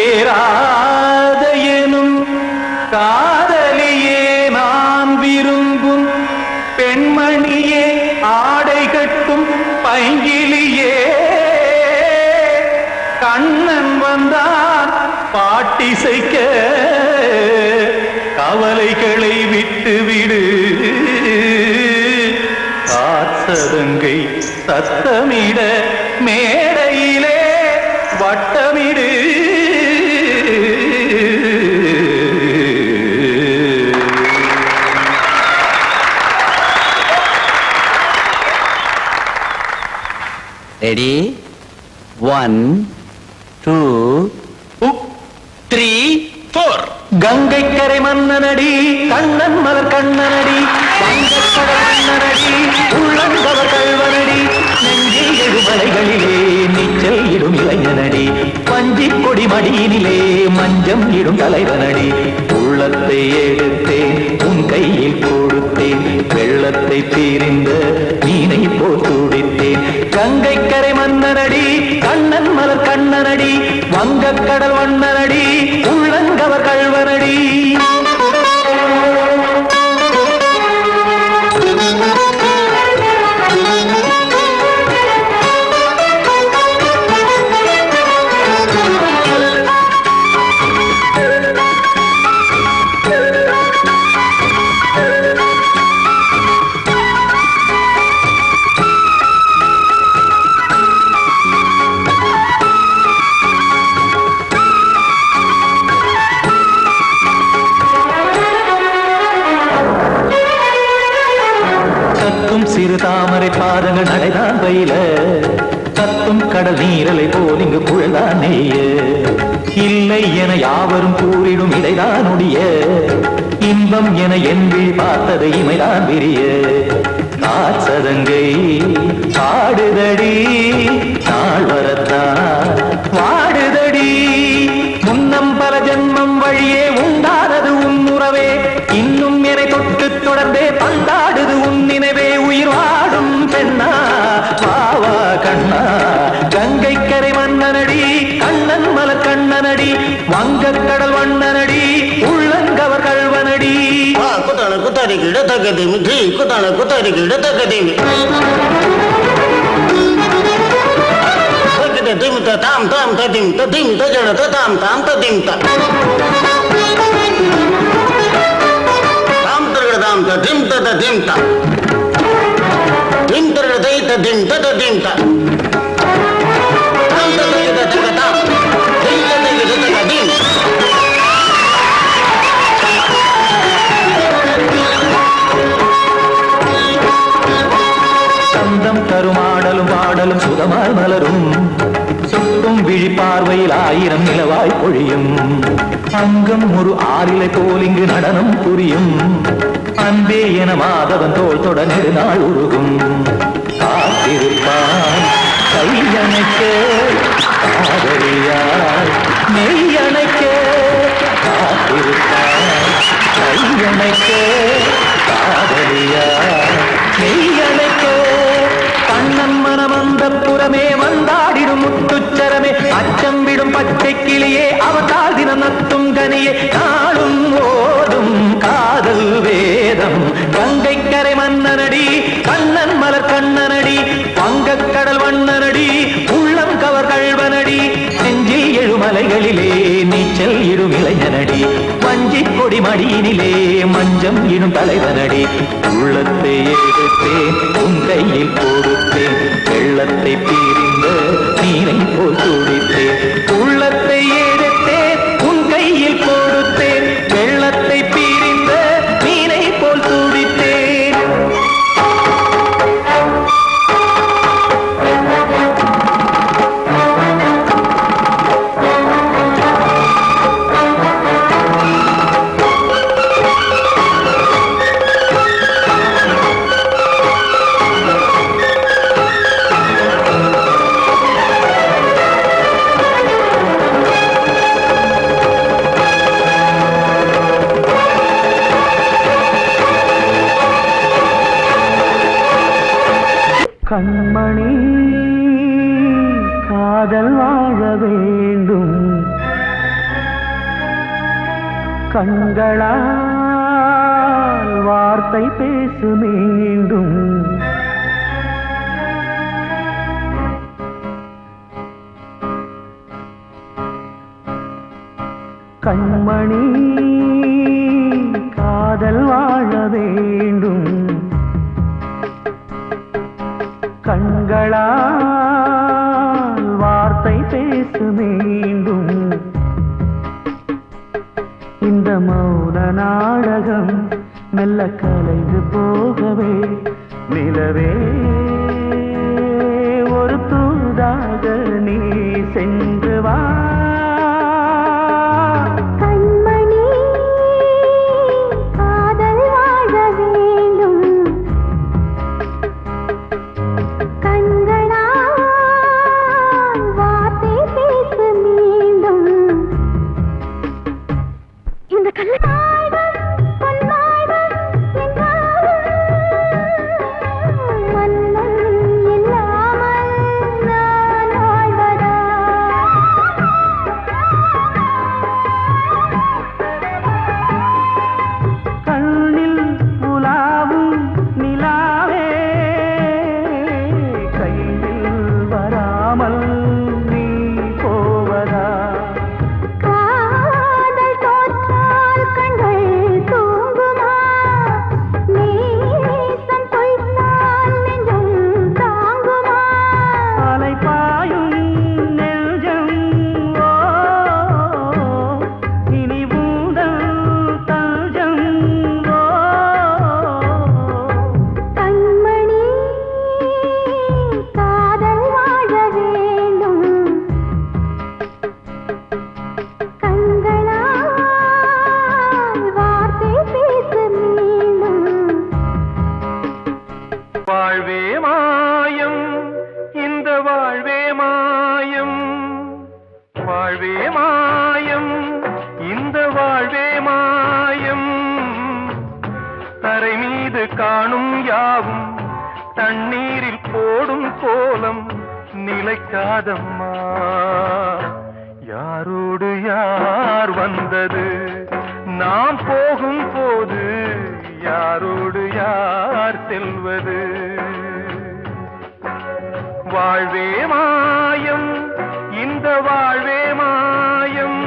கண்மணியேராத எனும் காதலியே நான் விரும்பும் பெண்மணியே ஆடை கட்டும் பைங்கிலியே கண்ணன் வந்தான் பாட்டிசைக்க கவலைகளை விட்டுவிடு காத்ததங்கை சத்தமிட மேடையிலே வட்டமிடு ரெடி 1 2 3 4 கங்கை கரை மன்னனடி கண்ணன் மலர் கண்ணனடி வங்கக்கடல் மன்னனடி உள்ளங்கவர் கல்வனடி நெஞ்சில் எழுமலைகளிலே நீச்சல் இடும் இளைஞனடி பஞ்சிக் கொடி மடியினிலே மஞ்சம் இடும் தலைவனடி உள்ளத்தை எடுத்தேன் உன் கையில் கொடுத்தேன் வெள்ளத்தை பிரிந்த மீனை போல் துடித்தேன் கங்கை கரை மன்னனடி கண்ணன் மலர் கண்ணனடி வங்கக்கடல் வண்ணனடி உள்ளங்கவர் கல்வனடி சிறு தாமரை பாதங்கள் நடைதான் பயில கத்தும் கடல் நீரலை போல் இங்கு குழல்தான் நெய்ய இல்லை என யாவரும் கூறிடும் இடைதான் உடைய இன்பம் என என்பி பார்த்தது இமைதான் விரிய காசதங்கை பாடுதடி நாள் வரத்தான் வாடுதடி முன்னம் பல ஜென்மம் வழியே உண்டானது உன் உறவே இன்னும் என்னை தொட்டு தொடர்ந்தே பந்தாடுது உன் நினைவே உயிர் வாடும் பெண்ணா பாவா கண்ணா கங்கை கரை மன்னனடி கண்ணன் மலர் கண்ணனடி வங்கக்கடல் வண்ணனடி உள்ளங்கவர் கல்வனடி குத்தான குத்தாரிக்கு இடத்தக்கதேமி தி குத்தான குத்தாரிக்கு இடத்தக்கதேமி திம் தாம் தாம் ததிம் ததிம் தஜட தாம் தாம் ததிம் தாம் தாம் ததிம் ததிம் தாம் திம் தரட தை ததிம் ததிம் தாம் தாம் ததிம் ததிம் தாம் திம் ததிம் ததிம் சந்தம் தருமாடலும் பாடலும் சுகமாய் மலரும் சுட்டும் விழி பார்வையில் ஆயிரம் நிலவாய் பொழியும் அங்கம் ஒரு ஆறிலை போல் இங்கு நடனம் புரியும் அன்பே என மாதவன் தோள் தொட நெடுநாள் உருகும் காத்திருப்பான் கையணைக்க காதலியார் மெய்யணைக்க காத்திருப்பான் கையணைக்க காதலியார் மெய்யணைக்க கண்ணன் மனமந்த புறமே வந்தாடிடும் முத்துச்சரமே அச்சம் விடும் பச்சை கிளியே அவதால் தினம் நத்தும் கனியே நாளும் ஓதும் காதல் வேதம் கங்கை கரை மன்னனடி கண்ணன் மலர் கண்ணனடி வங்கக்கடல் வண்ணனடி உள்ளம் கவர் கல்வனடி நெஞ்சில் எழுமலைகளிலே நீச்சல் இடும் இளைஞனடி வஞ்சிக் கொடி மடியினிலே மஞ்சம் இடும் தலைவனடி உள்ளத்தை எடுத்தேன் உன் கையில் கொடுத்தேன் வெள்ளத்தை பிரிந்த நீரை போல் துடித்தேன் உள்ளத்தை எடுத்தேன் உன் கையில் கொடுத்தேன் வெள்ளத்தை பிரிந்த நீரை போல் துடித்தேன் கண்மணி காதல் வாழ வேண்டும் கண்களால் வார்த்தை பேசு மீண்டும் கண்மணி காதல் வாழ வேண்டும் கண்களால் வார்த்தை பேசு மீண்டும் இந்த மௌன நாடகம் மெல்ல கலைந்து போகவே நிலவே ஒரு தூதாக நீ சென்று வா வாழ்வே மாயம் இந்த வாழ்வே மாயம் வாழ்வே மாயம் இந்த வாழ்வே மாயம் தரை மீது காணும் யாவும் தண்ணீரில் போடும் கோலம் நிலைக்காதம்மா யாரோடு யார் வந்தது நாம் போகும் போது யாரோடு யார் செல்வது வாழ்வே மாயம் இந்த வாழ்வே மாயம்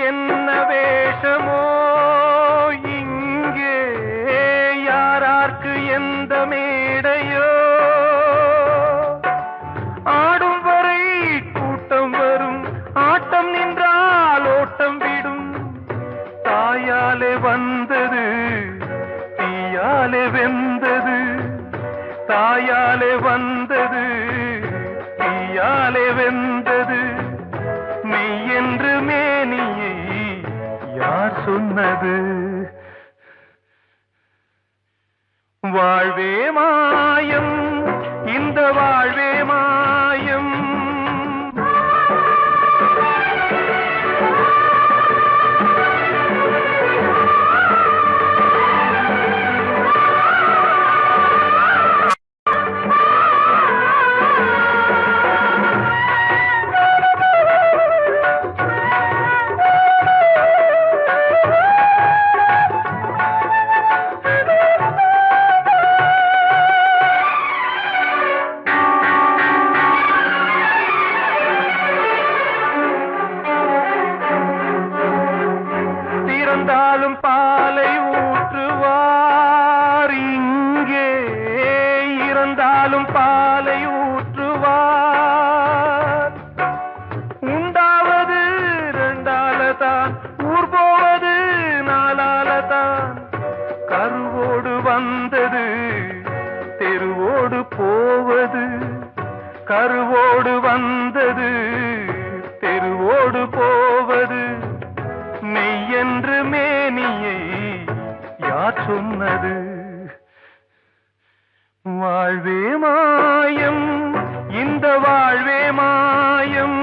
என்ன வேஷமோ இங்கே யாரார்க்கு எந்த மேடையோ ஆடும் வரை கூட்டம் வரும் ஆட்டம் நின்றால் ஓட்டம் விடும் தாயாலே வந்தது தீயாலே வெந்தது தாயாலே வந்தது தீயாலே வெந்தது மெய் என்று மேனியை யார் சொன்னது வாழ்வே மாயம் இந்த வாழ்வே மாயம் இறந்தாலும் பாலை ஊற்றுவார் இங்கே இறந்தாலும் பாலை ஊற்றுவார் உண்டாவது தெருவோடு போவது கருவோடு வந்தது தெருவோடு போவது மெய்யென்று மேனியை யார் சொன்னது வாழ்வே மாயம் இந்த வாழ்வே மாயம்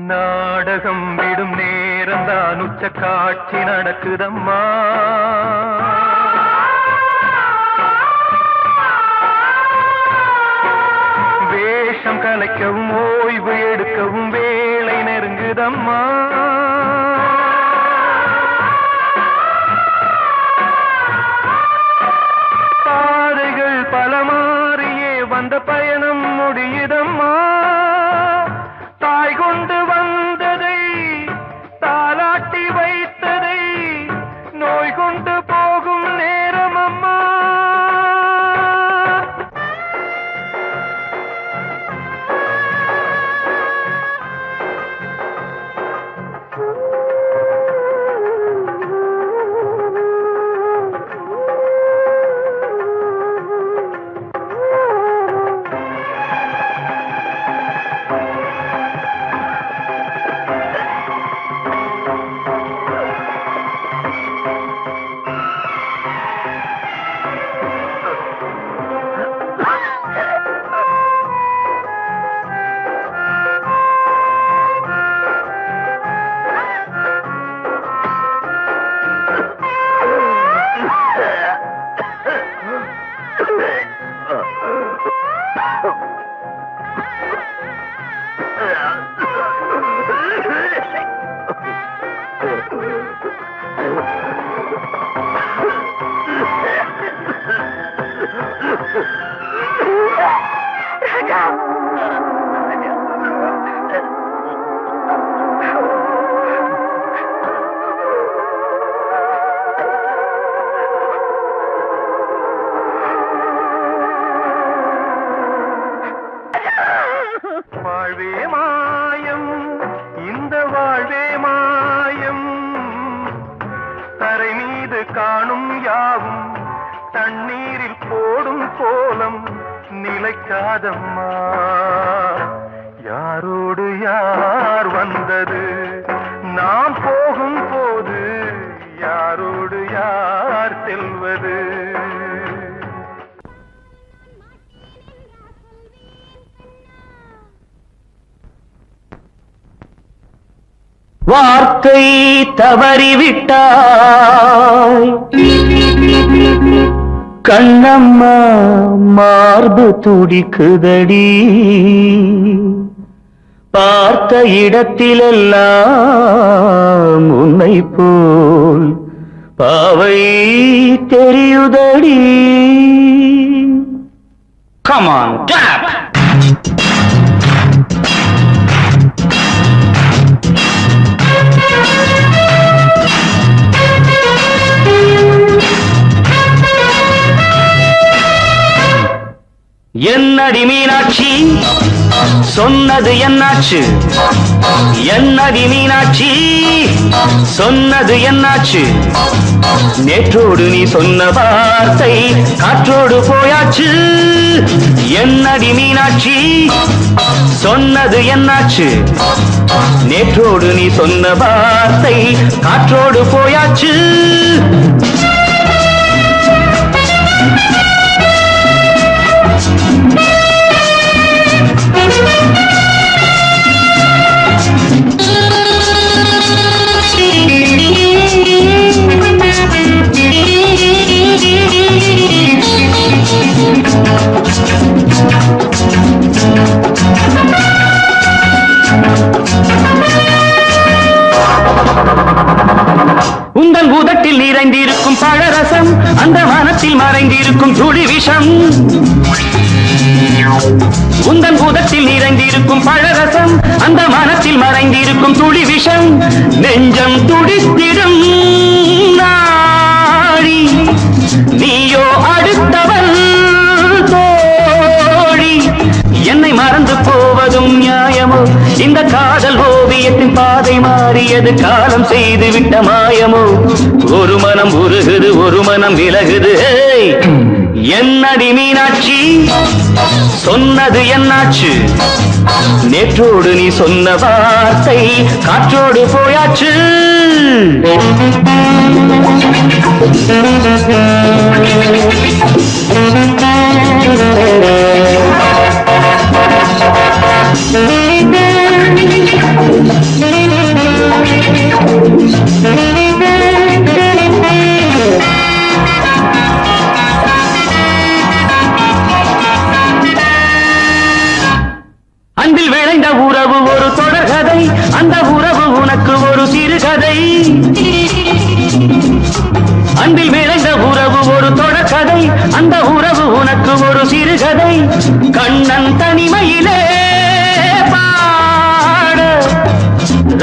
நாடகம் விடும் நேரம் தான் உச்ச காட்சி நடக்குதம்மா வேஷம் கலைக்கவும் ஓய்வு எடுக்கவும் வேலை நெருங்குதம்மா பாதைகள் பல மாறியே வந்த பயணம் முடியுதம்மா தாய் கொண்டு வந்ததை தாலாட்டி வைத்ததை நோய் கொண்டு போகும் நேரம் அம்மா வாழ்வே மாயம் இந்த வாழ்வே மாயம் தரை மீது காணும் யாவும் தண்ணீரில் போடும் கோலம் நிலைக்காதம்மா யாரோடு யார் வந்தது நாம் போகும் போது யாரோடு யார் செல்வது வார்த்தை தவறிவிட்டாய் கண்ணம்மா மார்பு துடிக்குதடி பார்த்த இடத்திலெல்லாம் உன்னை போல் பாவை தெரியுதடி Come on, clap! என்னடி மீனாட்சி சொன்னது என்னாச்சு என்னடி மீனாட்சி சொன்னது என்னாச்சு நேற்றோடு நீ சொன்ன வார்த்தை காற்றோடு போயாச்சு என்னடி மீனாட்சி சொன்னது என்னாச்சு நேற்றோடு நீ சொன்ன வார்த்தை காற்றோடு போயாச்சு மணக்கும் பழரசம் அந்த மனத்தில் மறைந்திருக்கும் துளி விஷம் உந்தன் பூதத்தில் நிறைந்திருக்கும் பழரசம் அந்த மனத்தில் மறைந்திருக்கும் துளி விஷம் நெஞ்சம் துடித்திடும் நாடி நீயோ அடுத்தவள் தோழி என்னை மறந்து போவதும் நியாயமோ இந்த காதல் ஓவியத்தின் பாதை மாறியது காலம் செய்து விட்ட மாயமோ ஒரு மனம் உருகுது ஒரு மனம் விலகுது என்னடி மீனாட்சி சொன்னது என்னாச்சு நேற்றோடு நீ சொன்ன வார்த்தை காற்றோடு போயாச்சு அன்பில் விளைந்த உறவு ஒரு தொடர்கதை அந்த உறவு உனக்கு ஒரு சிறுகதை அன்பில் விளைந்த உறவு ஒரு தொடர்கதை அந்த உறவு உனக்கு ஒரு சிறுகதை கண்ணன் தனிமையிலே பாட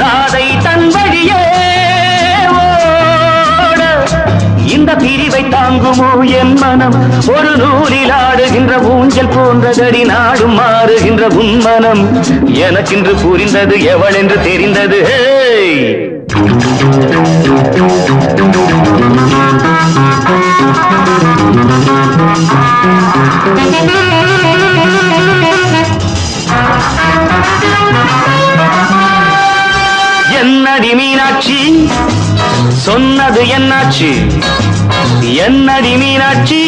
ராதை தன் வழியே ஓட இந்த பிரிவை தாங்குமோ என் மனம் ஒரு நூலில் ஆடுகின்ற ஊஞ்சல் போன்றதடி நாடும் மாறுகின்ற உன்மனம் எனக்கென்று புரிந்தது எவள் என்று தெரிந்தது என்னடி மீனாட்சி சொன்னது என்னாச்சு என்னடி மீனாட்சி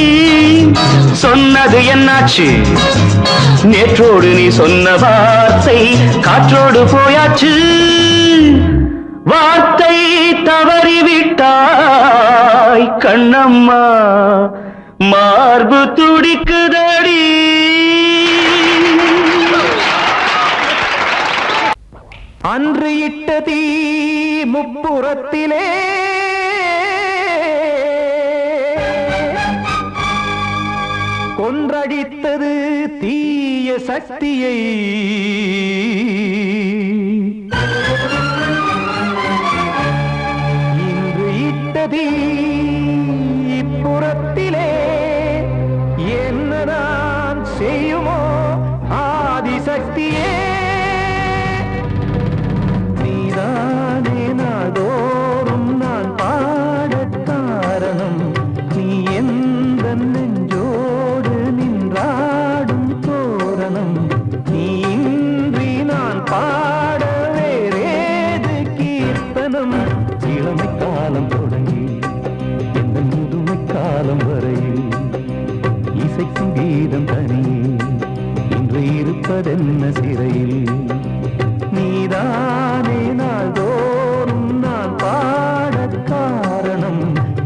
சொன்னது என்னாச்சு நேற்றோடு நீ சொன்ன வார்த்தை காற்றோடு போயாச்சு வார்த்தை தவறிவிட்டாய் கண்ணம்மா மார்பு துடிக்குதடி அன்று இட்ட தீ முப்புறத்திலே கொன்றடித்தது தீய சக்தியை இன்று இட்ட தீ இப்புறத்திலே என்னதான் செய்யுமோ ஆதிசக்தியே நீதானே நாள்தோறும் நான் பாடக் காரணம் நீ எந்த நெஞ்சோடு நின்றாடும் தோரணம் நீ இன்றி நான் பாட வேறேது கீர்த்தனம் இளமை காலம் தொடங்கி எந்த முதுமை காலம் வரையில் இசைக்கும் கீதம் தனியே இன்று இருப்பதென்ன சிறையில் நீதானே நாள்தோறும் நான் பாடக் காரணம்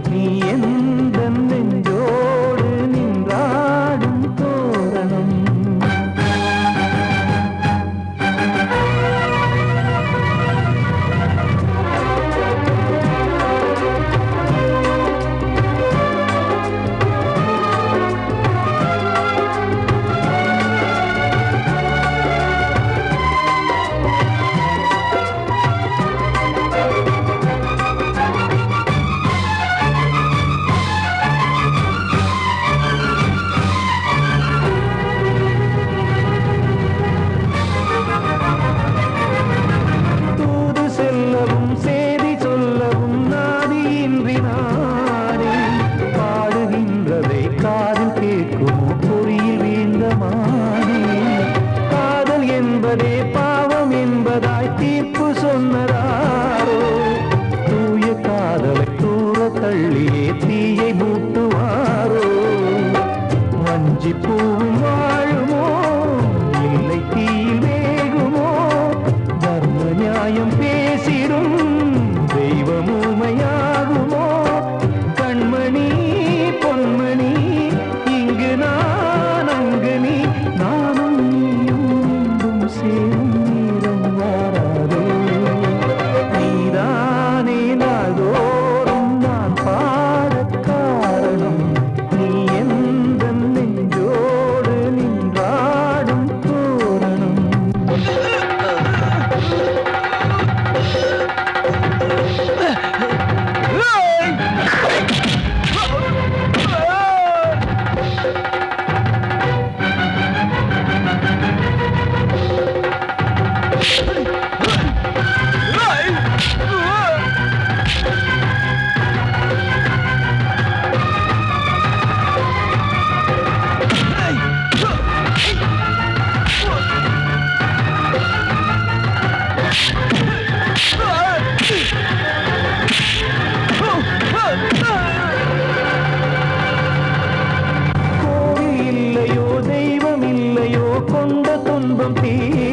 நீ எந்த நெஞ்சோடு நின்றாடும் தோரணம்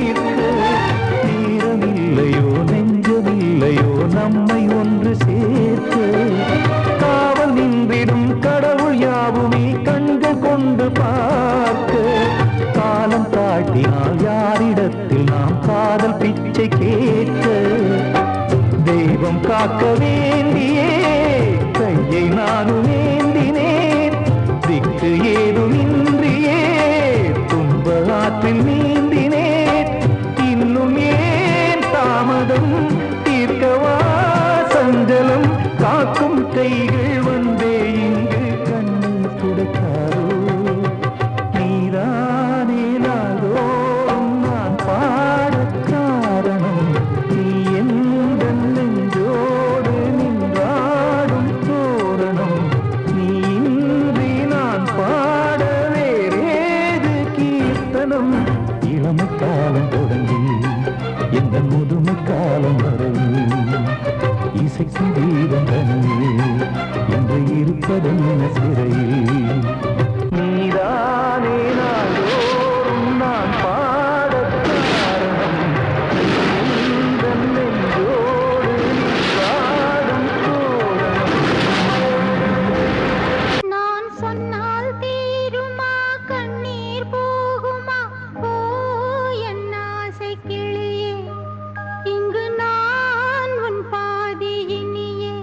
தீர்க்க நேரமில்லையோ நெஞ்சமில்லையோ நம்மை ஒன்று சேர்க்க காவல் நின்றிடும் கடவுள் யாவுமே கண்கள் கொண்டு பார்க்க காலம் தாட்டினால் யாரிடத்தில் நாம் காதல் பிச்சை கேட்க தெய்வம் காக்க வேண்டியே கையை நானும் ஏந்தினேன் திக்கு ஏதுமின்றியே துன்ப ஆற்றில் நீந்தினேன் இன்னும் ஏன் தாமதம் தீர்க்கவா சஞ்சலம் காக்கும் கைகள் வந்தே இங்கு கண்ணீர் துடைக்காரோ நீதானே நாள்தோறும் நான் பாடக் காரணம் நீ எந்த நெஞ்சோடு நின்றாடும் தோரணம் நீ இன்றி நான் பாட வேறேது கீர்த்தனம் இளமை காலம் தொடங்கி எந்த முதுமை காலம் வரை இசைக்கு வீதம் தனியே என்று இருப்பதென்ன சிறையில் நீதானே நாள்தோறும் நான் பாடக் காரணம் இந்த நெஞ்சோடு நின்றாடும் தோரணம் நான் சொன்னால் தீருமா கண்ணீர் போகுமா ஓ என் ஆசை கிளியே இங்கு நான் உன் பாதி இனியே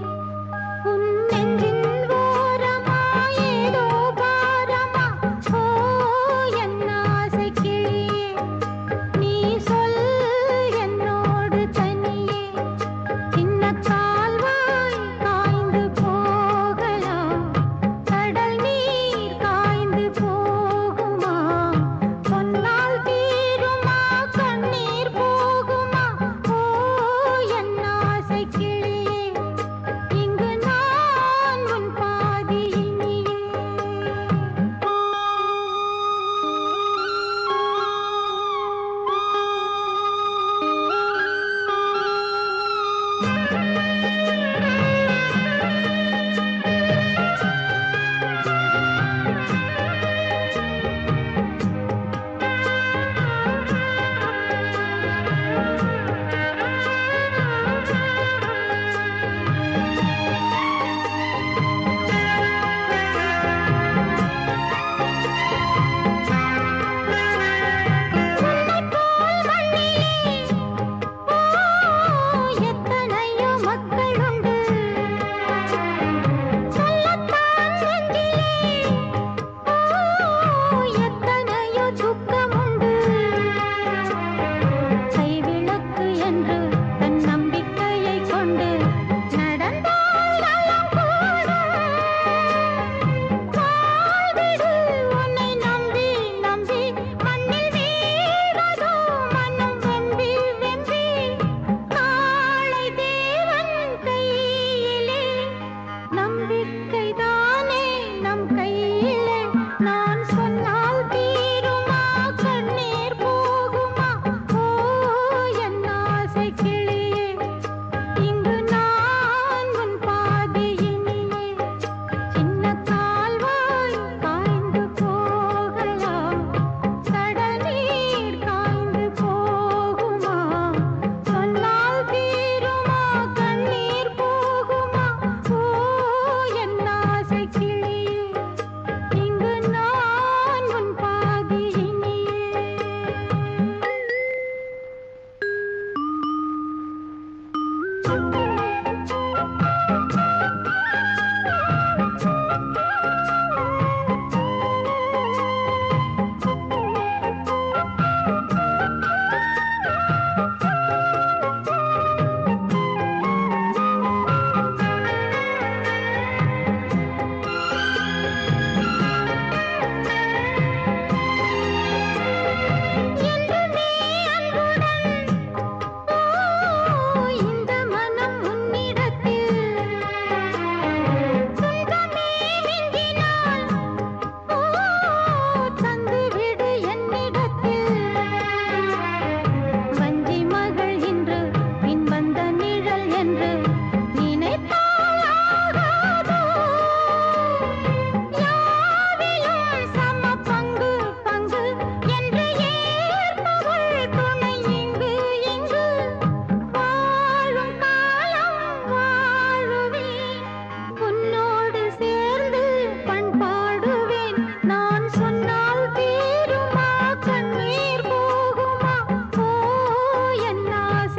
உன் நெஞ்சின் ஓரமா ஏதோ பார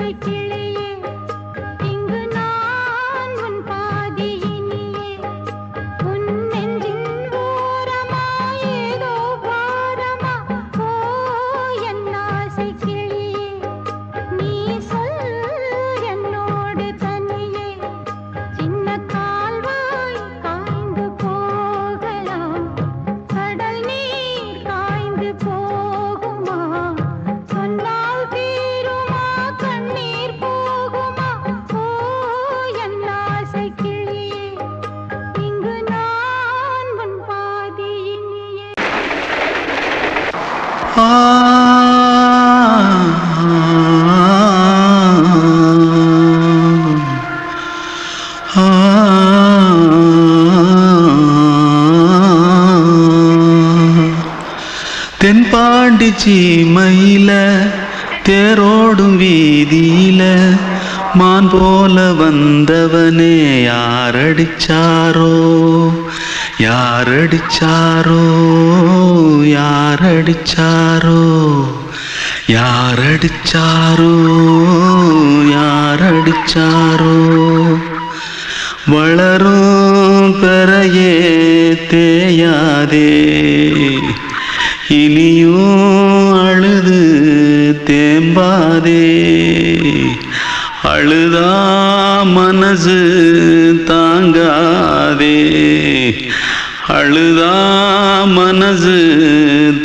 ஆசை கிளியே இங்கு நான் உன் பாதியினியே உன் நெஞ்சின் ஓரமா ஏதோ பாரமா ஓ என் ஆசை கிளியே நீ சொல் என்னோடு தனியே சின்ன கால்வாய் காய்ந்து போகலாம் கடல் நீர் காய்ந்து போகுமா சொன்னால் தீருமா கண்ணீர் போகுமா ஓ என் ஆசை கிளியே இங்கு நான் உன் பாதியினியே தென்பாண்டி சீமையில தேரோடும் வீதியில மான் போல வந்தவனே யாரடிச்சாரோ யாரடிச்சாரோ யாரடிச்சாரோ யாரடிச்சாரோ யாரடிச்சாரோ வளரும் பெறையே தேயாதே இனியும் அழுது தேம்பாதே அழுதா மனசு தாங்காதே அழுதா மனசு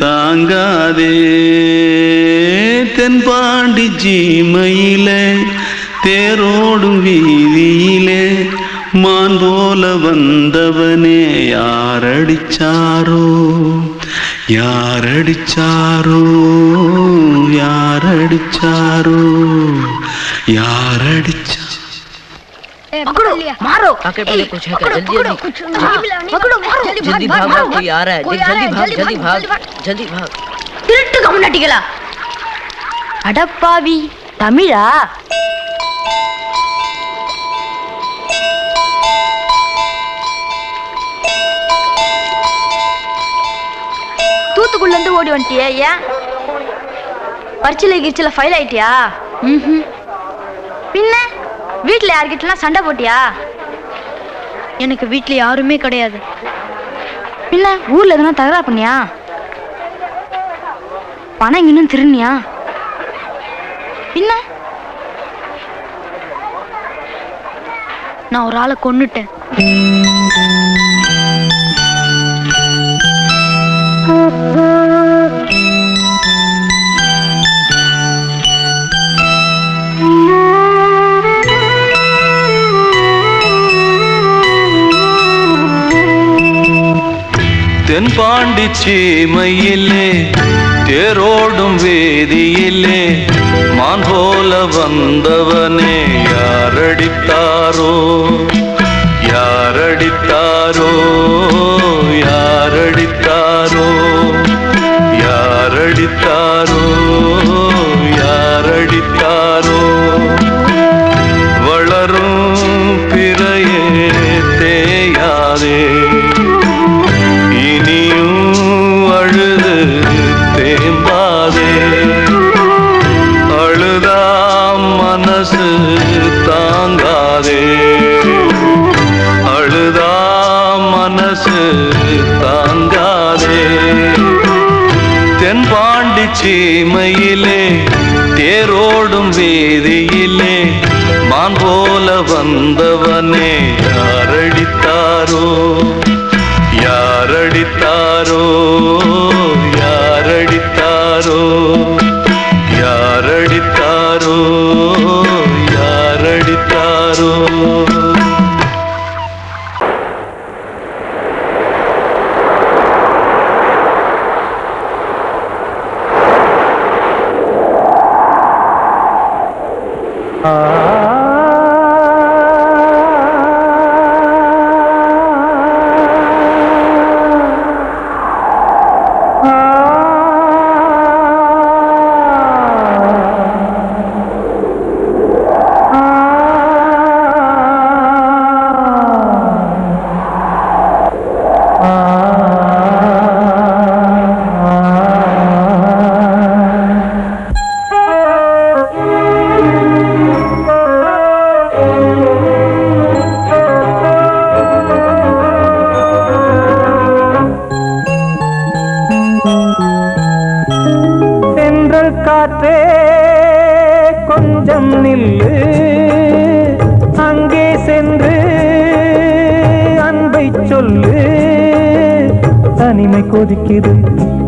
தாங்காதே தென்பாண்டி சீமையிலே தேரோடும் வீதியிலே மான் போல வந்தவனே யாரடிச்சாரோ யாரடிச்சாரோ யாரடிச்சாரோ யாரடிச்சா पकड़ो मारो आके पहले कुछ है क्या जल्दी जल्दी पकड़ो मारो जल्दी भाग भाग कोई आ रहा है जल्दी भाग जल्दी भाग திருட்டு கம்முனட்டிகளா அடப்பாவி தமிழா தூத்துக்குள்ள இருந்து ஓடி வந்துட்டியா ஏன் பரிச்சையில கிரிச்சல ஃபைல் ஆயிட்டியா பின்ன வீட்டுல யார்கிட்டலாம் சண்டை போட்டியா எனக்கு வீட்டுல யாருமே கிடையாது பின்ன ஊர்ல எதுனா தகராறு பண்ணியா பணம் இன்னும் திருநியா பின்ன நான் ஒரு ஆளை கொன்னுட்டேன் தென்பாண்டி சீமையிலே தேரோடும் வேதியிலே மான் போல வந்தவனே யாரடித்தாரோ யாரடித்தாரோ யாரடித்தாரோ யாரடித்தாரோ யாரடித்தாரோ வளரும் பிறையே தேயாதே இனியும் அழுது தேம்பாதே அழுதா மனசு தாங்காதே அழுதா மனசு தாங்காதே தென்பாண்டி சீமையிலே தேரோடும் வீதியிலே மான் போல வந்தவனே யாரடித்தாரோ யாரடித்தாரோ யாரடித்தாரோ யாரடித்தாரோ யாரடித்தாரோ கொஞ்சம் நில்லு அங்கே சென்று அன்பை சொல்லு தனிமை கொதிக்குது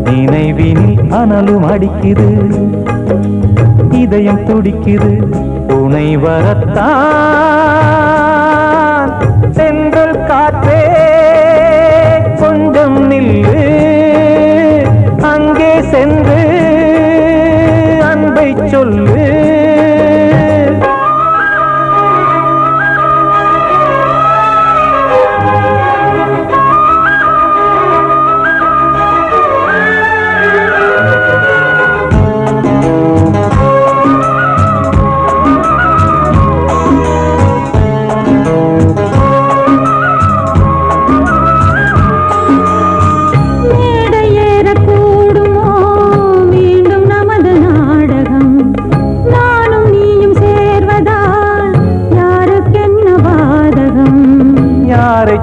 நினைவினில் அனலும் அடிக்குது இதயம் துடிக்குது துணை வரத்தான் சென்றல் காற்றே கொஞ்சம் நில்லு அங்கே சென்று அன்பை சொல்லு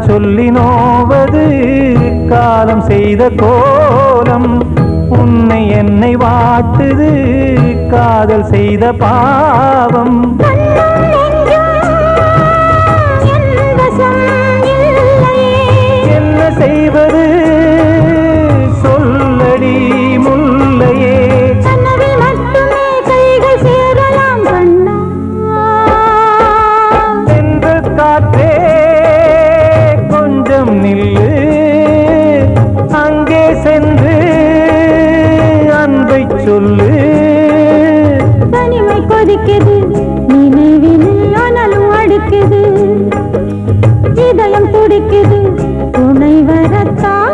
சொல்லி நோவது காலம் செய்த கோலம் உன்னை என்னை வாட்டுது காதல் செய்த பாவம் என்ன செய்வது சொல்லடி முல்லையே சென்று காற்றே நில்லு அங்கே சென்று அன்பை சொல்லு தனிமை கொதிக்குது நினைவினில் அனலும் அடிக்குது இதயம் துடிக்குது துணை வரத்தான்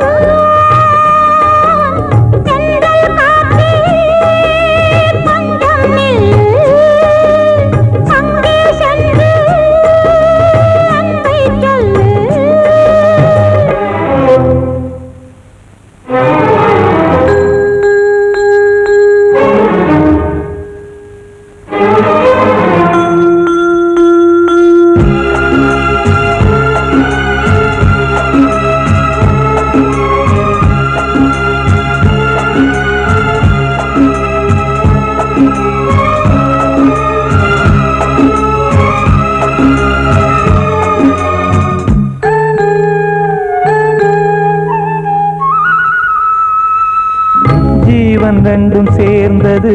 ரெண்டும் சேர்ந்தது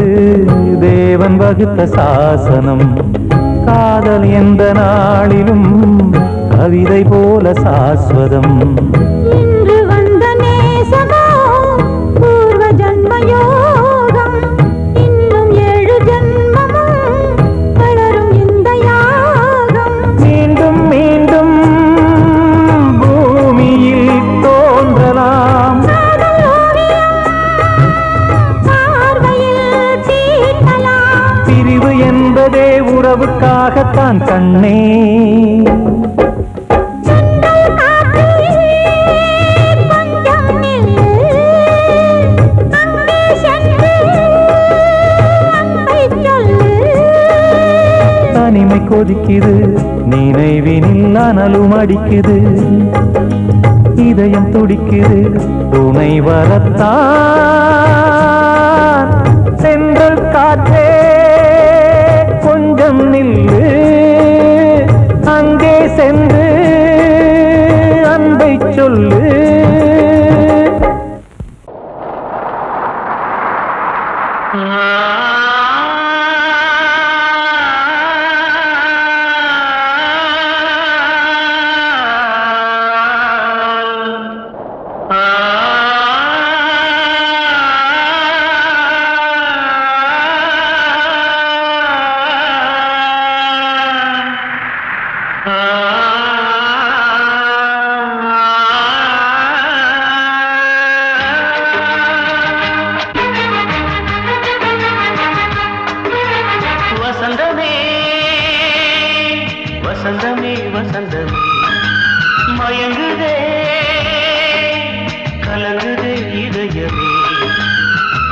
தேவன் வகுத்த சாசனம் காதல் எந்த நாளிலும் கவிதை போல சாஸ்வதம் இன்று வந்த நேசமோ பூர்வ ஜன்ம யோகம் இன்னும் 7 ஜன்மமும் வளரும் இந்த யாகம் மீண்டும் மீண்டும் பூமியில் தோன்றலாம் பிரிவு என்பதே உறவுக்காகத்தான் கண்ணே தனிமை கொதிக்குது நினைவினில் அனலும் அடிக்குது இதயம் துடிக்குது துணை வரத்தான் சென்றல் காற்றே கொஞ்சம் நில்லு அங்கே சென்று அன்பை சொல்லு வசந்தமே வசந்தமே மயங்குதே கலங்குதே இதயமே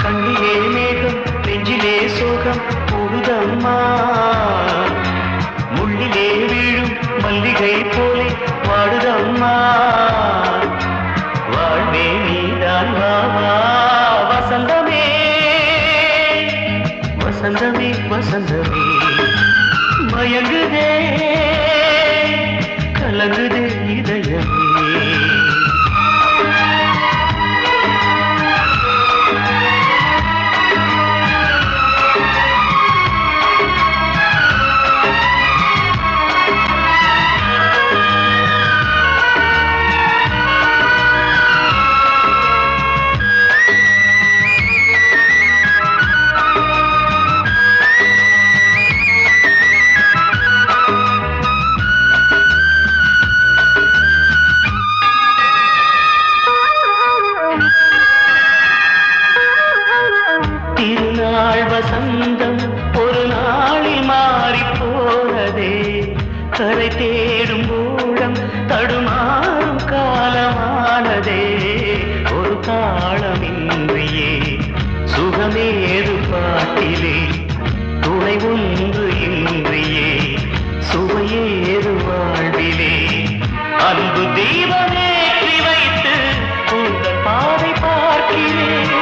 கண்ணிலே மேகம் நெஞ்சிலே சோகம் கூடுதம்மா முள்ளிலே வீழும் மல்லிகை போலே வாடுதம்மா வாழ்வே நீதான் வாவா வசந்தமே வசந்தமே வசந்தமே மயங்குதே கலங்குதே இதயமே திருநாள் வசந்தம் ஒரு நாளில் மாறி போனதே கரை தேடும் ஊழம் தடுமாறும் காலமானதே ஒரு தாளமின்றியே சுகமேது பாட்டிலே துணை ஒன்று இன்றியே சுவையேது வாழ்விலே அன்பு தீபமேற்றி வைத்து உங்கள் பாதை பார்க்கிறேன்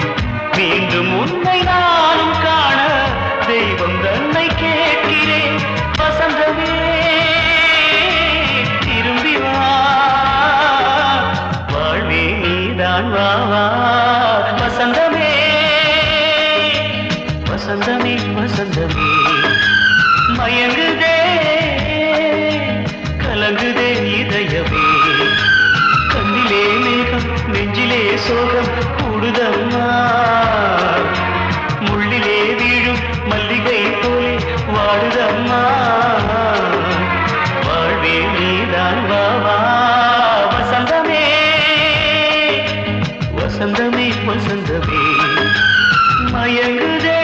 மீண்டும் உன்னை நானும் காண தெய்வம் தன்னை கேட்கிறேன் வசந்தமே திரும்பி வா வாழ்வே நீதான் வா வா வசந்தமே வசந்தமே வசந்தமே மயங்குதே கலங்குதே இதயமே கண்ணிலே மேகம் நெஞ்சிலே சோகம் கூடுதம்மா முள்ளிலே வீழும் மல்லிகை போலே வாடுதம்மா வாழ்வே நீதான் வா வா வசந்தமே வசந்தமே வசந்தமே மயங்குதே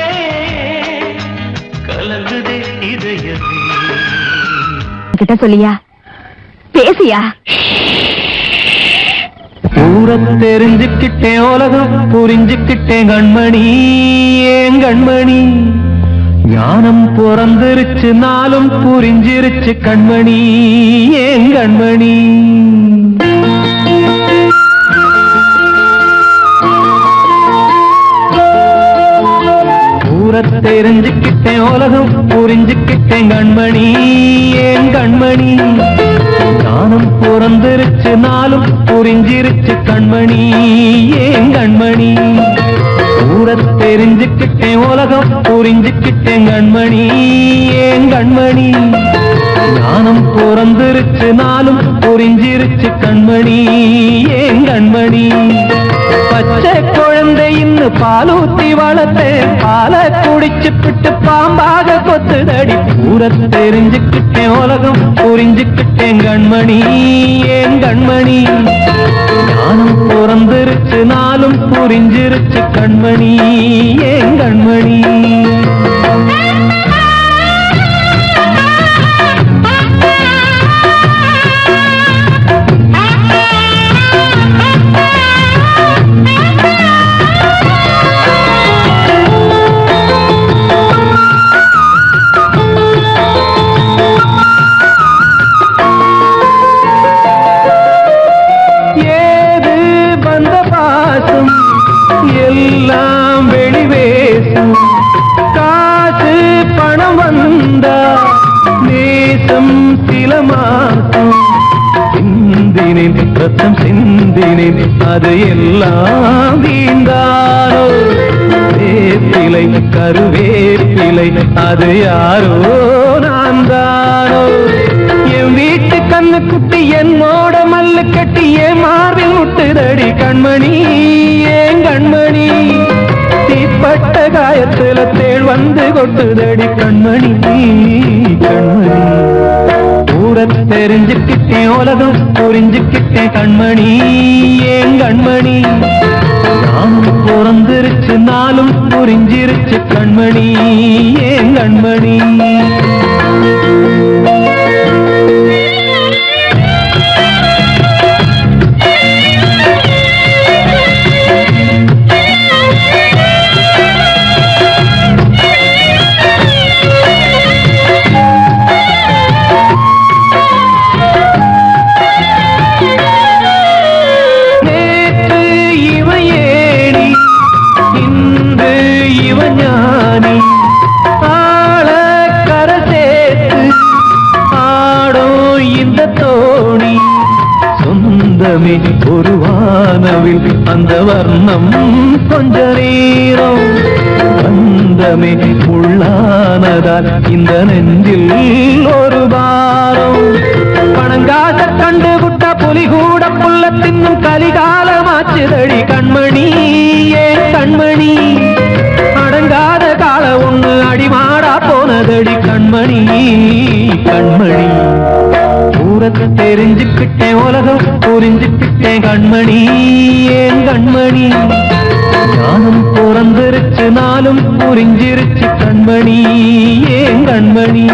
கலங்குதே இதயமே கிட்ட சொல்லியா பேசியா ஊரம் தெரிஞ்சுக்கிட்டேன் உலகம் புரிஞ்சுக்கிட்டேன் கண்மணி ஏன் கண்மணி ஞானம் பிறந்திருச்சு நாளும் புரிஞ்சிருச்சு கண்மணி ஏன் கண்மணி ஊரத் தெரிஞ்சுக்கிட்டேன் உலகம் புரிஞ்சுக்கிட்டேன் கண்மணி ஏன் கண்மணி ஞானம் பிறந்திருச்சு நாளும் புரிஞ்சிருச்சு கண்மணி ஏன் கண்மணி ஊரத் தெரிஞ்சுக்கிட்டேன் உலகம் புரிஞ்சுக்கிட்டேன் கண்மணி ஏன் கண்மணி ஞானம் பிறந்திருச்சு நாளும் புரிஞ்சிருச்சு கண்மணி ஏன் கண்மணி பச்சை குழந்தை இன்னும் பாலூத்தி வளர்த்தேன் பாலை குடிச்சு பிட்டு பாம்பாக கொத்துதடி ஊரத் தெரிஞ்சுக்கிட்டேன் உலகம் புரிஞ்சுக்கிட்டேன் கண்மணி ஏன் கண்மணி ஞானம் பிறந்திருச்சு நாளும் புரிஞ்சிருச்சு கண்மணி ஏன் கண்மணி எல்லாம் வெளிவேசும் காசு பணம் வந்தா நேசம் சில மாசம் சிந்தினேன் ரத்தம் சிந்தினேன் அது எல்லாம் வீந்தாரோ வேப்பிலை கருவேப்பிலை அது யாரோ நான் தானோ என் வீட்டு கண்ணு குட்டி என்னோட மல்லு கட்டி என் மார்பில் முட்டுதடி கண்மணி ஏன் கண்மணி தீப்பட்ட காயத்துல தேள் வந்து கொட்டுதடி கண்மணி கண்மணி ஊரத் தெரிஞ்சுக்கிட்டேன் உலகம் புரிஞ்சுக்கிட்டேன் கண்மணி ஏன் கண்மணி நானும் பிறந்திருச்சு நாளும் புரிஞ்சிருச்சு கண்மணி ஏன் கண்மணி வானவில் அந்த வர்ணம் கொஞ்ச நேரம் பந்தமே உள்ளானதால் இந்த நெஞ்சில் ஒரு பாரம் பணங்காத கண்டு விட்ட புலி கூட புல்ல தின்னும் கலிகாலமாச்சுதடி கண்மணி ஏன் கண்மணி அடங்காத கால ஒண்ணு அடிமாடா போனதடி கண்மணி கண்மணி ஊரத்தை தெரிஞ்சுக்கிட்டேன் உலகம் புரிஞ்சுக்கிட்டேன் கண்மணி ஏன் கண்மணி ஞானம் பிறந்திருச்சு நாளும் புரிஞ்சிருச்சு கண்மணி ஏன் கண்மணி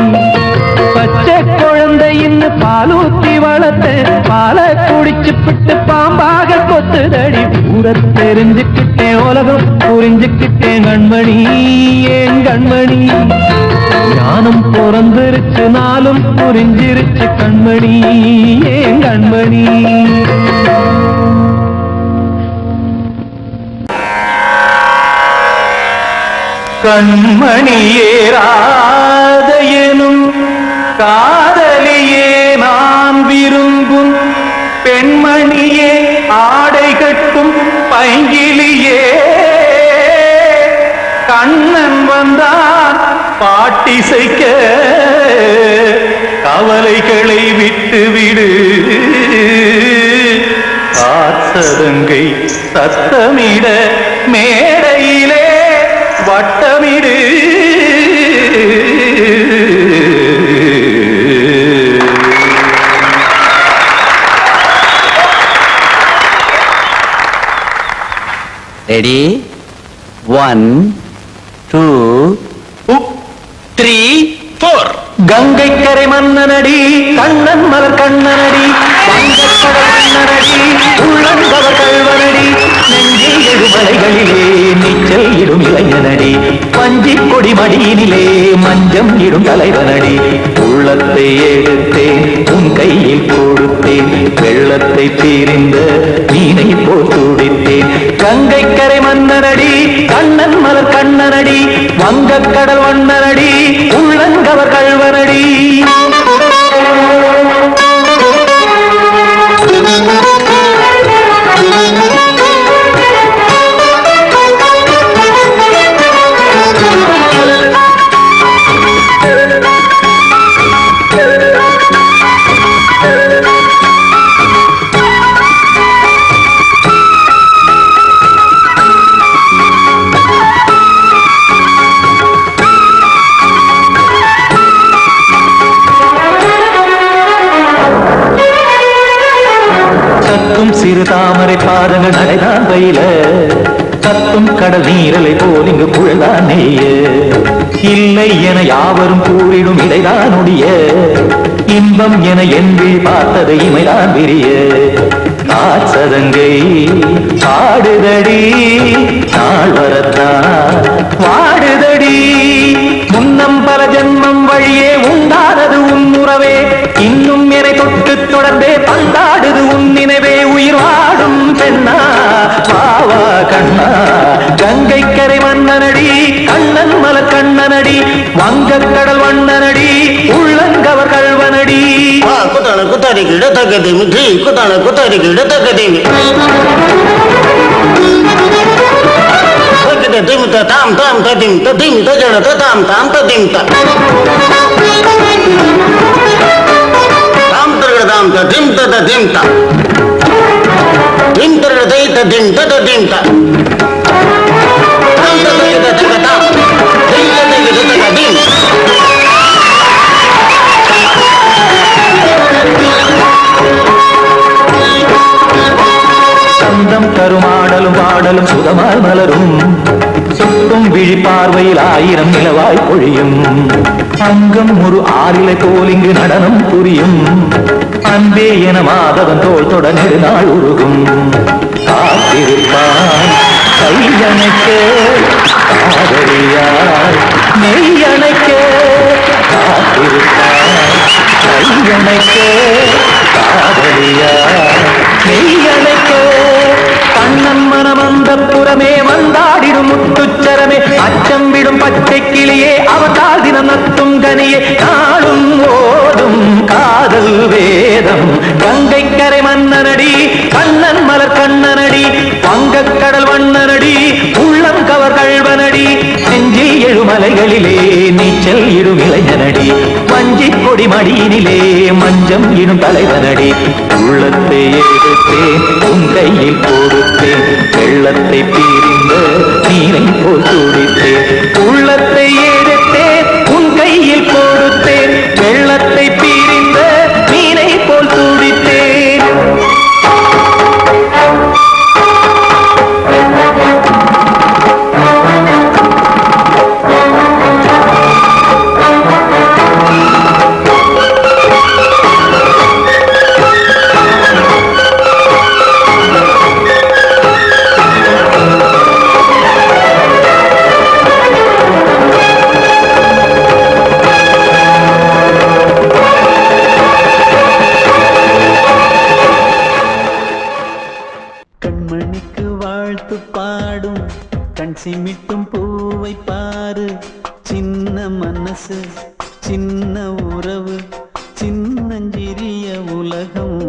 பச்சை குழந்தை இன்னும் பாலூத்தி வளர்த்த பால குடிச்சு பிட்டு பாம்பாக கொத்துதடி ஊரை தெரிஞ்சுக்கிட்டேன் உலகம் புரிஞ்சுக்கிட்டேன் கண்மணி ஏன் கண்மணி ஞானம் பிறந்திருச்சு நாளும் புரிஞ்சிருச்சு கண்மணி ஏன் கண்மணி கண்மணியே ராதையனும் காதலியே நான் விரும்பும் பெண்மணியே ஆடை கட்டும் பைங்கிலியே கண்ணன் வந்தான் பாட்டிசைக்க கவலைகளை விட்டு விடு ஆசதங்கை சத்தமிட மேடையிலே வட்டமிடு ரெடி 1 2 3 4 கங்கை கரை மன்னனடி கண்ணன் மலர் கண்ணனடி வங்கக்கடல் மன்னனடி உள்ளங்கவர் கல்வனடி நெஞ்சில் எழுமலைகளிலே நீச்சல் இடும் இளைஞனடி பஞ்சி கொடி மடியினிலே மஞ்சம் இடும் தலைவனடி உள்ளத்தை எடுத்தேன் உன் கையில் கொடுத்தேன் வெள்ளத்தை தீரிந்த மீனை போல் துடித்தேன் கங்கை கரை மன்னனடி கண்ணன் மலர் கண்ணனடி வங்கக்கடல் வண்ணனடி உள்ளங்கவர் கல்வனடி சிறு தாமரை பாதங்கள் நடைதான் பயில கத்தும் கடல் நீரலை போல் இங்கு குழல்தான் நெய்ய இல்லை என யாவரும் கூறிடும் இடைதான் ஒடிய இன்பம் என என்பி பார்த்தது இமைதான் விரிய காசதங்கை பாடுதடி நாள் வரத்தான் வாடுதடி முன்னம் பல ஜென்மம் வழியே உண்டானது உன் உறவே இன்னும் என்னை தொட்டு தொடர்ந்தே பந்தாடுது உன் நினைவே உயிர் வாடும் பெண்ணா பாவா கண்ணா கங்கை கரை மன்னனடி கண்ணன் மலர் கண்ணனடி வங்கக்கடல் வண்ணனடி உள்ளங்கவர் கல்வனடி குத்தான குத்தாரி கிட தக்கதி மிற்றி குத்தான குத்தாரி கிட தக்கதி திமித்த தாம் தாம் ததிம் ததிம் தஜன தாம் தாம் ததிம் தாம் தாம் ததிம் ததிம் தாம் திம் தர தை ததிம் ததிம் தாம் தாம் ததிம் ததிம் தாம் திம் ததிம் ததிம் சந்தம் கருமாடலும் பாடலும் சுகமாய் மலரும் சுட்டும் விழி பார்வையில் ஆயிரம் நிலவாய் பொழியும் அங்கம் ஒரு ஆறிலை போல் இங்கு நடனம் புரியும் அன்பே என மாதவன் தோள் தொட நெடுநாள் உருகும் காத்திருப்பான் கையணைக்க காதலியார் மெய்யணைக்க காத்திருப்பான் கையணைக்க காதலியார் மெய்யணைக்க கண்ணன் மனமந்த புறமே வந்தாடிடும் முத்துச்சரமே அச்சம் விடும் பச்சை கிளியே அவதால் தினம் நத்தும் கனியே நாளும் ஓடும் காதல் வேதம் கங்கை கரை மன்னனடி கண்ணன் மலர் கண்ணனடி அலைகளிலே நீச்சல் இடும் இளைஞனடி வஞ்சி கொடி மடியினிலே மஞ்சம் இடும் தலைவனடி உள்ளத்தை எடுத்தேன் உன் கையில் கொடுத்தேன் வெள்ளத்தை பிரிந்த நீரை போல் துடித்தேன் உள்ளத்தை எடுத்தேன் உன் கையில் கொடுத்தேன் வெள்ளத்தை பிரிந்த நீரை போல் துடித்தேன் சிமிட்டும் பூவை பாரு சின்ன மனசு சின்ன உறவு சின்னஞ்சிறிய உலகம்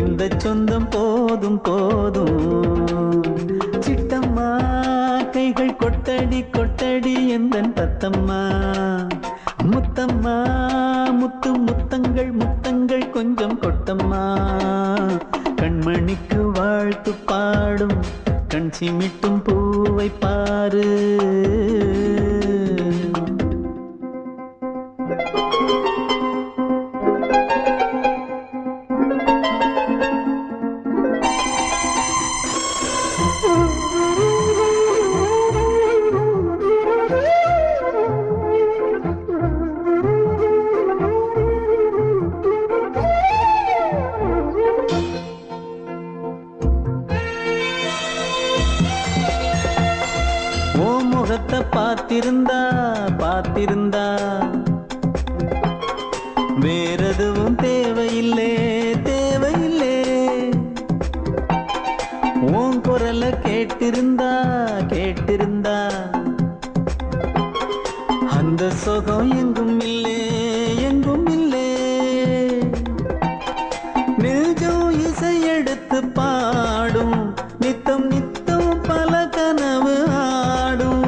இந்த சொந்தம் போதும் போதும் சிட்டம்மா கைகள் கொட்டடி கொட்டடி எந்தன் தத்தம்மா முத்தம்மா முத்து முத்தங்கள் முத்தங்கள் கொஞ்சம் கொட்டம்மா கண்மணிக்கு வாழ்த்து பாடும் கண் சிமிட்டும் பூவை பாரு பார்த்திருந்தா வேறெதுவும் தேவையில்லை தேவையில்லை உன் குரல கேட்டிருந்தா அந்த சுகம் எங்கும் இல்லை எங்கும் இல்லை நெஞ்சம் இசை எடுத்து பாடும் நித்தம் நித்தம் பல கனவு ஆடும்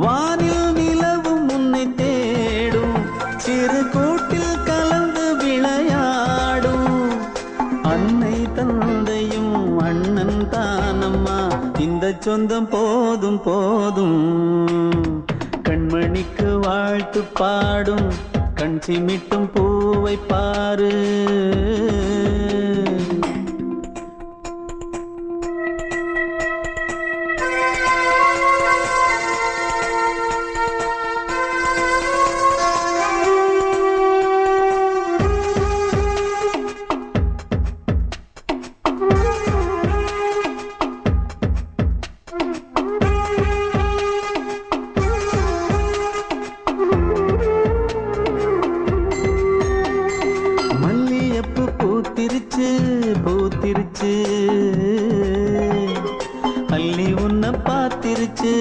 வானில் நிலவும் உன்னை தேடும் சிறு கூட்டில் கலந்து விளையாடும் அன்னை தந்தையும் அண்ணன் தானம்மா இந்த சொந்தம் போதும் போதும் கண்மணிக்கு வாழ்த்து பாடும் கண் சிமிட்டும் பூவை பாரு பூத்திருச்சு அள்ளி உன்னை பார்த்திருச்சு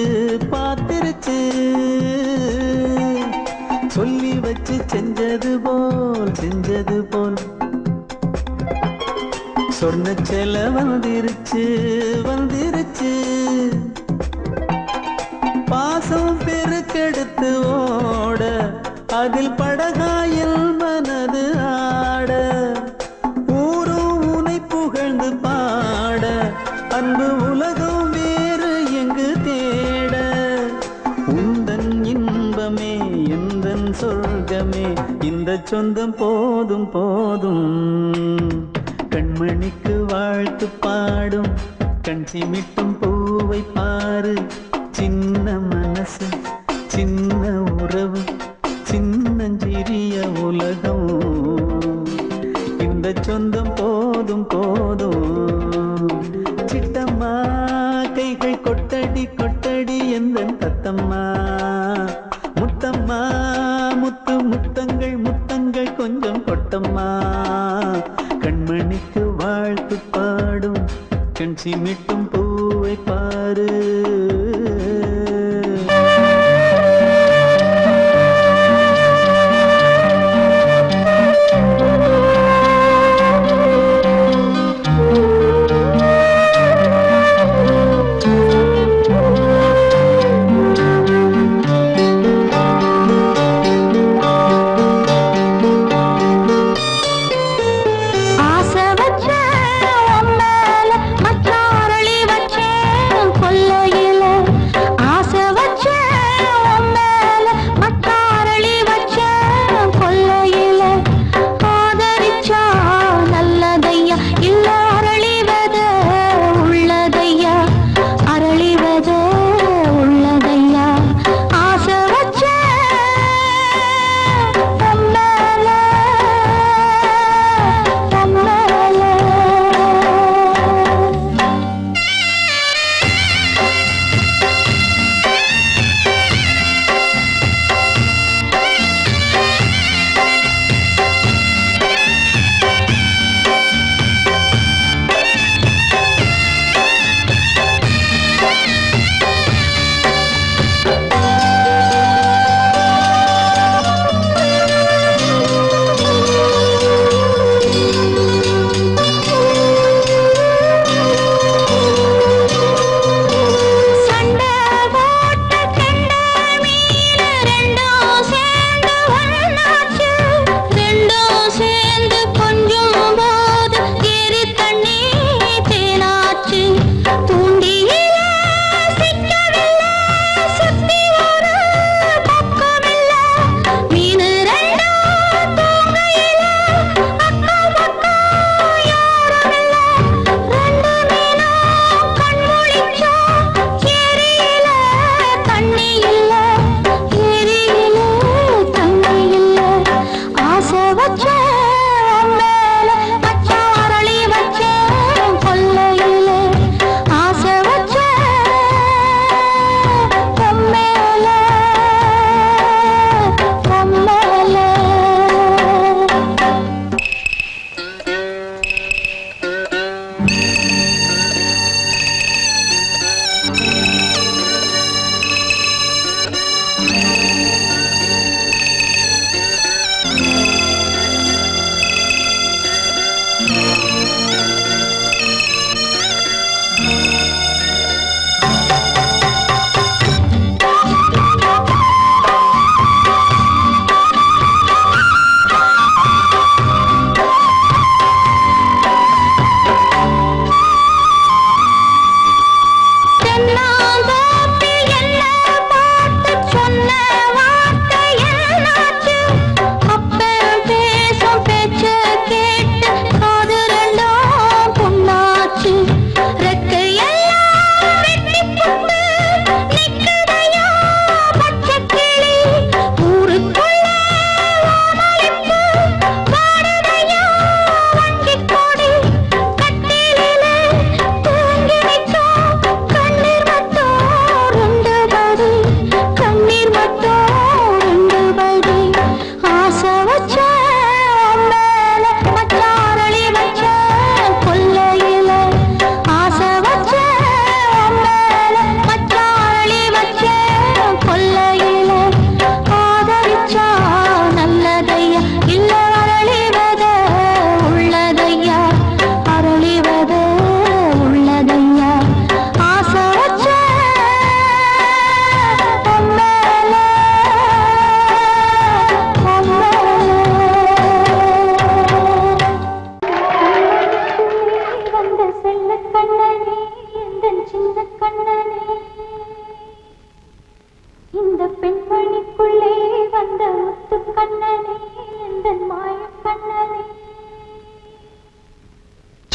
சொல்லி வச்சு செஞ்சது போல் சொன்ன செல வந்துருச்சு பாசம் பெருக்கெடுத்து ஓட அதில் படகாயில் மனது ஆட புகழ்ந்து பாட அன்பு உலகம் வேறு எங்கு தேட உந்தன் இன்பமே எந்தன் சொர்க்கமே இந்த சொந்தம் போதும் போதும் கண்மணிக்கு வாழ்த்து பாடும் கண் சிமிட்டும் பூவை பாரு சின்ன மனசு சின்ன உறவு சின்னஞ்சிறிய உலகம் இந்த சொந்தம் போதும் போதும் சிட்டம்மா கைகள் கொட்டடி கொட்டடி எந்தன் தத்தம்மா முத்தம்மா முத்து முத்தங்கள் முத்தங்கள் கொஞ்சம் கொட்டம்மா கண்மணிக்கு வாழ்த்து பாடும் கண் சிமிட்டும் பூவை பாரு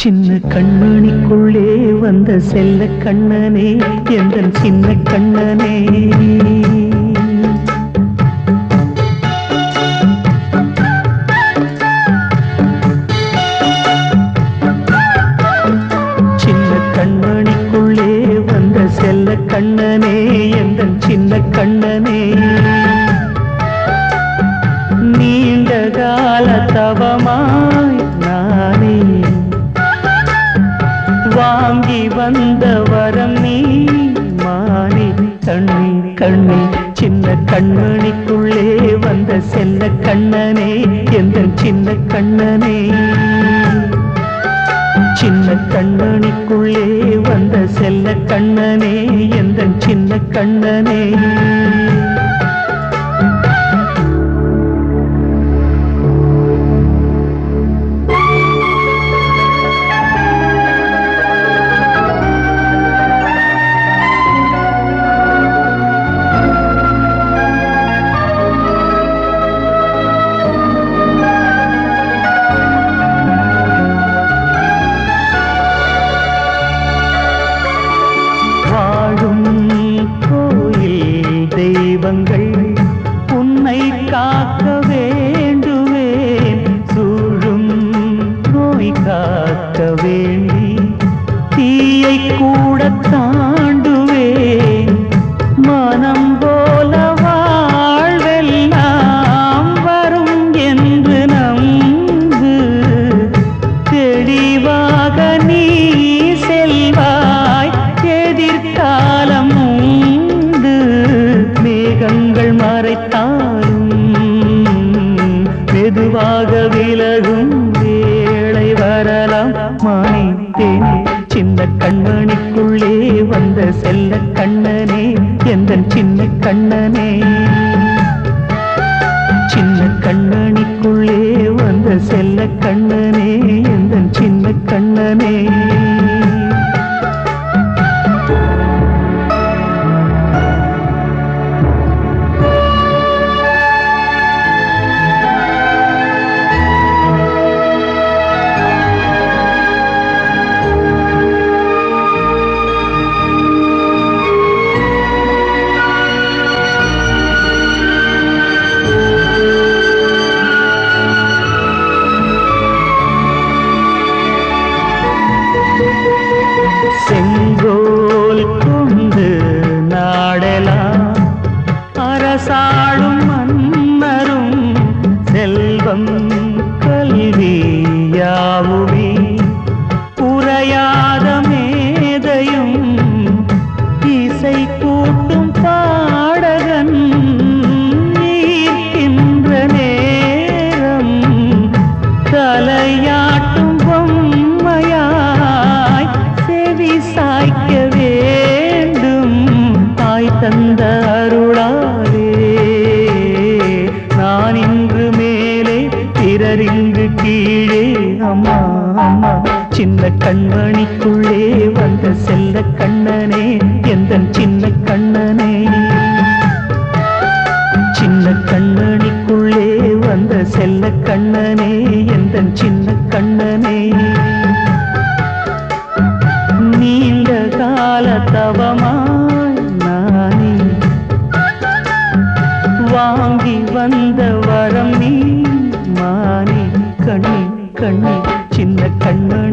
சின்ன கண்மணிக்குள்ளே வந்த செல்ல கண்ணனே எந்தன் சின்ன கண்ணனே சின்ன கண்மணிக்குள்ளே வந்த செல்ல கண்ணனே எந்தன் சின்ன கண்ணனே நீண்ட கால தவமாய் நானே வாங்கி வந்த வரம் நீ மானே கண்ணே கண்ணே சின்ன கண்மணிக்குள்ளே வந்த செல்ல கண்ணனே எந்தன் சின்ன கண்ணனே சின்ன கண்மணிக்குள்ளே வந்த செல்ல கண்ணனே எந்தன் சின்ன கண்ணனே உன்னை காக்க வேண்டுவேன் சூழும் நோய் காக்க வேண்டி தீயை கூட தாண்டுவேன் மனம் போல வாழ்வெல்லாம் வரும் என்று நம்பு தெளிவாக நீ செல்வாய் எதிர்காலம் மேகங்கள் மறைத்தாலும் மெதுவாக விலகும் வேளை வரலாம் மானே தேனே சின்ன கண்மணிக்குள்ளே வந்த செல்ல கண்ணனே எந்தன் சின்ன கண்ணனே சின்ன கண்மணிக்குள்ளே வந்த செல்ல கண்ணனே எந்தன் சின்ன கண்ணனே செங்கோல் கொண்டு நாடலாம் அரசாளும் மன்னரும் செல்வம் கல்வியாவுமே உரையாத மேதையும் இசை கூட்டும் பாடகன் ஈர்க்கின்ற நேரம் தலையாட்டும் பொம்மையாய் செவி சாய்க்க வேண்டும் தாய் தந்த அருளாலே நான் இன்று மேலே பிறர் இங்கு கீழே அம்மா அம்மா சின்ன கண்மணிக்குள்ளே வந்த செல்ல கண்ணனே எந்தன் சின்ன கண்ணனே சின்ன கண்மணிக்குள்ளே வந்த செல்ல கண்ணனே எந்தன் சின்ன கண்ணனே நீண்ட கால தவமாய் நானே வாங்கி வந்த வரம் நீ மானே கண்ணே கண்ணே சின்ன கண்ணே